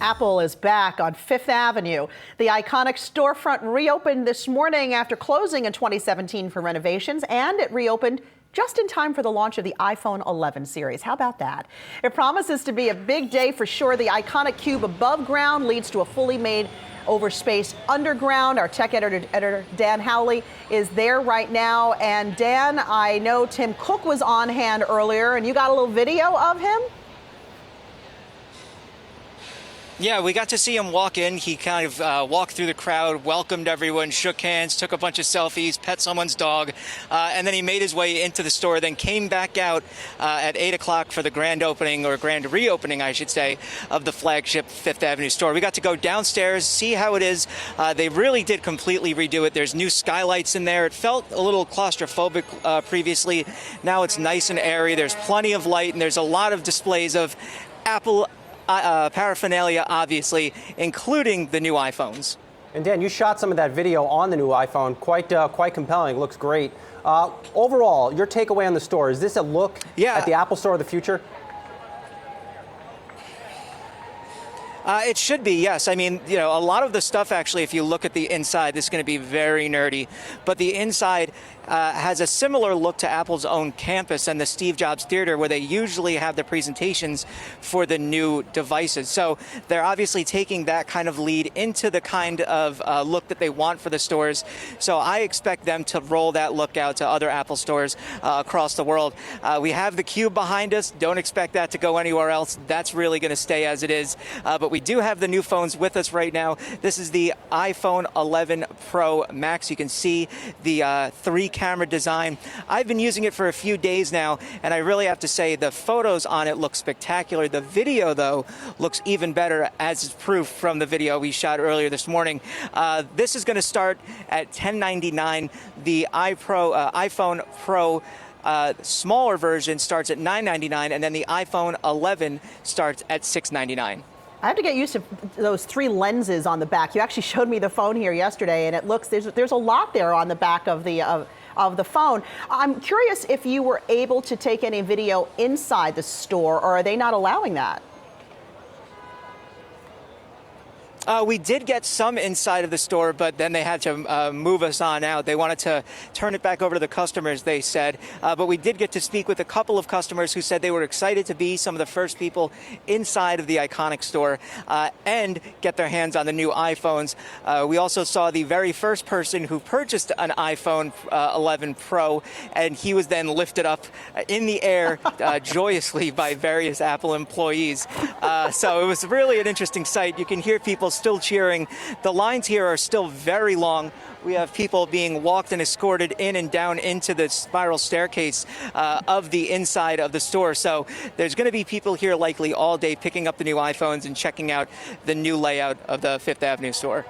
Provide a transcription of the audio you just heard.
Apple is back on Fifth Avenue. The iconic storefront reopened this morning after closing in 2017 for renovations, and it reopened just in time for the launch of the iPhone 11 series. How about that? It promises to be a big day for sure. The iconic cube above ground leads to a fully made over space underground. Our tech editor Dan Howley is there right now. And Dan, I know Tim Cook was on hand earlier, and you got a little video of him? Yeah, we got to see him walk in. He kind of walked through the crowd, welcomed everyone, shook hands, took a bunch of selfies, pet someone's dog, and then he made his way into the store, then came back out at 8 o'clock for the grand opening, or grand reopening, I should say, of the flagship Fifth Avenue store. We got to go downstairs, see how it is. They really did completely redo it. There's new skylights in there. It felt a little claustrophobic previously. Now it's nice and airy. There's plenty of light, and there's a lot of displays of Apple paraphernalia, obviously, including the new iPhones. And Dan, you shot some of that video on the new iPhone. Quite compelling. Looks great. Overall, your takeaway on the store, is this a look at the Apple Store of the future? It should be, yes. I mean, you know, a lot of the stuff, actually, if you look at the inside, this is going to be very nerdy. But the inside has a similar look to Apple's own campus and the Steve Jobs Theater, where they usually have the presentations for the new devices. So they're obviously taking that kind of lead into the kind of look that they want for the stores. So I expect them to roll that look out to other Apple stores across the world. We have the Cube behind us. Don't expect that to go anywhere else. That's really going to stay as it is. But we do have the new phones with us right now. This is the iPhone 11 Pro Max. You can see the 3-camera design. I've been using it for a few days now, and I really have to say the photos on it look spectacular. The video, though, looks even better, as is proof from the video we shot earlier this morning. This is going to start at $1099. The iPhone Pro smaller version starts at $999, and then the iPhone 11 starts at $699. I have to get used to those 3 lenses on the back. You actually showed me the phone here yesterday, and it looks there's a lot there on the back of the phone. I'm curious if you were able to take any video inside the store, or are they not allowing that? We did get some inside of the store, but then they had to move us on out. They wanted to turn it back over to the customers, they said. But we did get to speak with a couple of customers who said they were excited to be some of the first people inside of the iconic store and get their hands on the new iPhones. We also saw the very first person who purchased an iPhone 11 Pro, and he was then lifted up in the air joyously by various Apple employees. So it was really an interesting sight. You can hear people still cheering. The lines here are still very long. We have people being walked and escorted in and down into the spiral staircase of the inside of the store. So there's going to be people here likely all day picking up the new iPhones and checking out the new layout of the Fifth Avenue store.